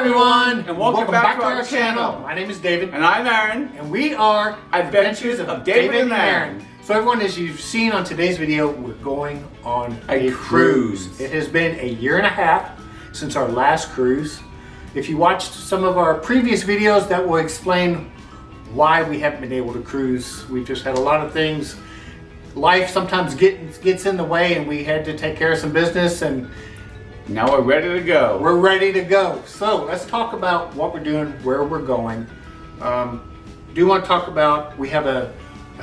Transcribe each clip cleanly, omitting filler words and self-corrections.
everyone, and welcome back to our channel. My name is David. And I'm Aaron. And we are Adventures of David and Aaron. So everyone, as you've seen on today's video, we're going on a cruise. It has been a year and a half since our last cruise. If you watched some of our previous videos, that will explain why we haven't been able to cruise. We've just had a lot of things. Life sometimes gets in the way, and we had to take care of some business, and now we're ready to go. We're ready to go. So let's talk about what we're doing, where we're going. Do want to talk about, we have a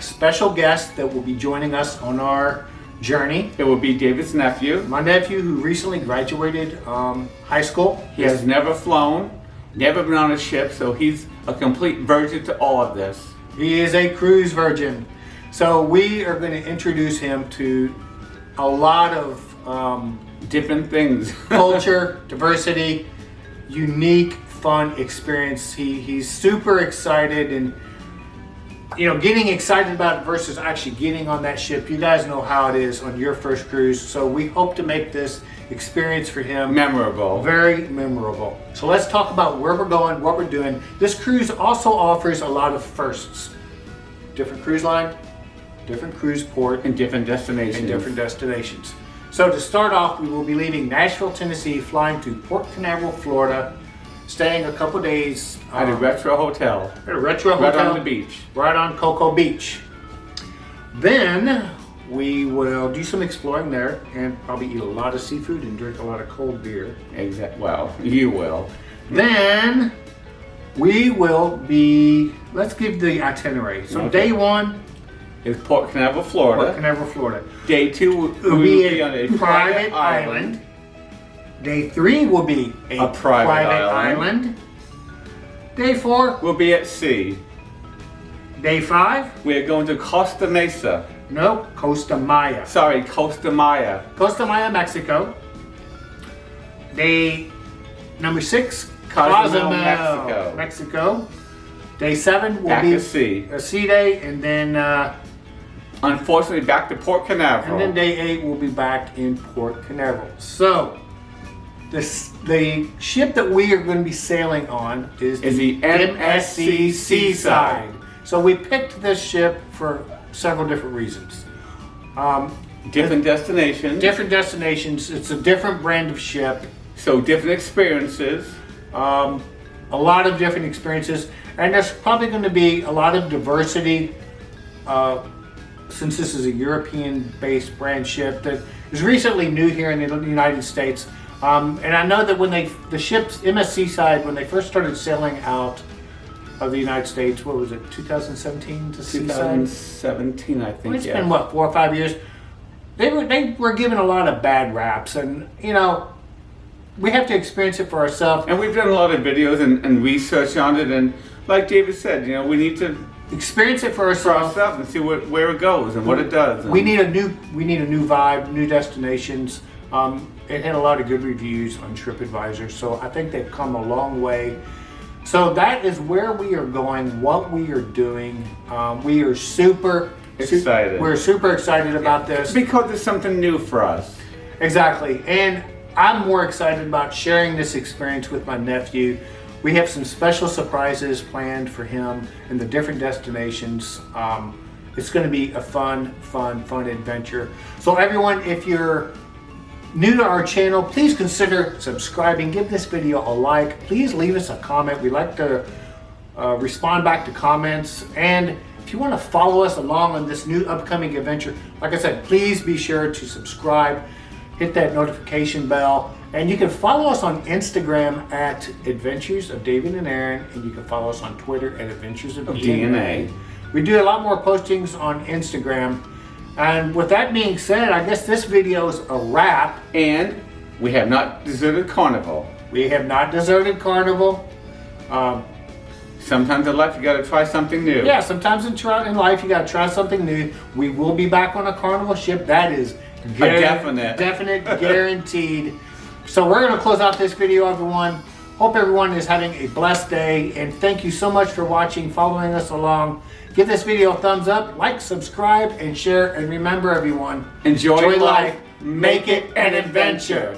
special guest that will be joining us on our journey. It will be David's nephew. My nephew, who recently graduated high school. He has never flown, never been on a ship, so he's a complete virgin to all of this. He is a cruise virgin. So we are going to introduce him to a lot of different things. Culture, diversity, unique, fun experience. He's super excited, and getting excited about it versus actually getting on that ship. You guys know how it is on your first cruise. So we hope to make this experience for him memorable. Very memorable. So let's talk about where we're going, what we're doing. This cruise also offers a lot of firsts. Different cruise line, different cruise port, and different destinations. So to start off, we will be leaving Nashville, Tennessee, flying to Port Canaveral, Florida, staying a couple days at a retro hotel. Right on the beach. Right on Cocoa Beach. Then we will do some exploring there and probably eat a lot of seafood and drink a lot of cold beer. Well, you will. Then we will be, let's give the itinerary. So day one is Port Canaveral, Florida. Port Canaveral, Florida. Day two will be on a private island. Day three will be a private island. Day four will be at sea. Day five, we are going to Costa Mesa. No, Costa Maya. Sorry, Costa Maya. Costa Maya, Mexico. Day number six, Cozumel, Mexico. Day seven will be a sea day, and then unfortunately back to Port Canaveral. And then day 8 will be back in Port Canaveral. So the ship that we are going to be sailing on is the MSC Seaside. So we picked this ship for several different reasons. Different destinations. Different destinations. It's a different brand of ship. So different experiences. A lot of different experiences. And there's probably going to be a lot of diversity since this is a European-based brand ship that is recently new here in the United States. And I know that when the ship's MS Seaside, when they first started sailing out of the United States, what was it, 2017 to Seaside? 2017, I think, well, it's been, what, 4 or 5 years? They were given a lot of bad raps, and, we have to experience it for ourselves. And we've done a lot of videos and research on it, and like David said, we need to experience it for ourselves and see where it goes and what it does. We need a new vibe, new destinations. It had a lot of good reviews on TripAdvisor, so I think they've come a long way. So that is where we are going, what we are doing. We are super excited. We're super excited about this because it's something new for us. Exactly, and I'm more excited about sharing this experience with my nephew. We have some special surprises planned for him in the different destinations. It's going to be a fun adventure. So everyone, if you're new to our channel, please consider subscribing. Give this video a like. Please leave us a comment. We like to respond back to comments. And if you want to follow us along on this new upcoming adventure, like I said, please be sure to subscribe. Hit that notification bell. And you can follow us on Instagram at Adventures of David and Aaron, and you can follow us on Twitter at Adventures of DNA. We do a lot more postings on Instagram. And with that being said, I guess this video is a wrap. And we have not deserted Carnival. We have not deserted Carnival. Sometimes in life you got to try something new. Yeah, sometimes in life you got to try something new. We will be back on a Carnival ship. That is definite, guaranteed. So we're going to close out this video, everyone. Hope everyone is having a blessed day, and thank you so much for watching, following us along. Give this video a thumbs up, like, subscribe, and share. And remember, everyone, enjoy life, make it an adventure.